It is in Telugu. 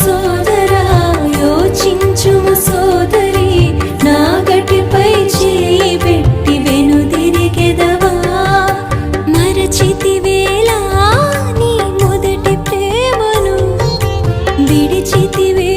సోదరా యోచించుము సోదరి నా గటిపై చేయి పెట్టి వెనుదిరిగెదవా మరచితివేలా నీ మొదటి ప్రేమను విడిచితివే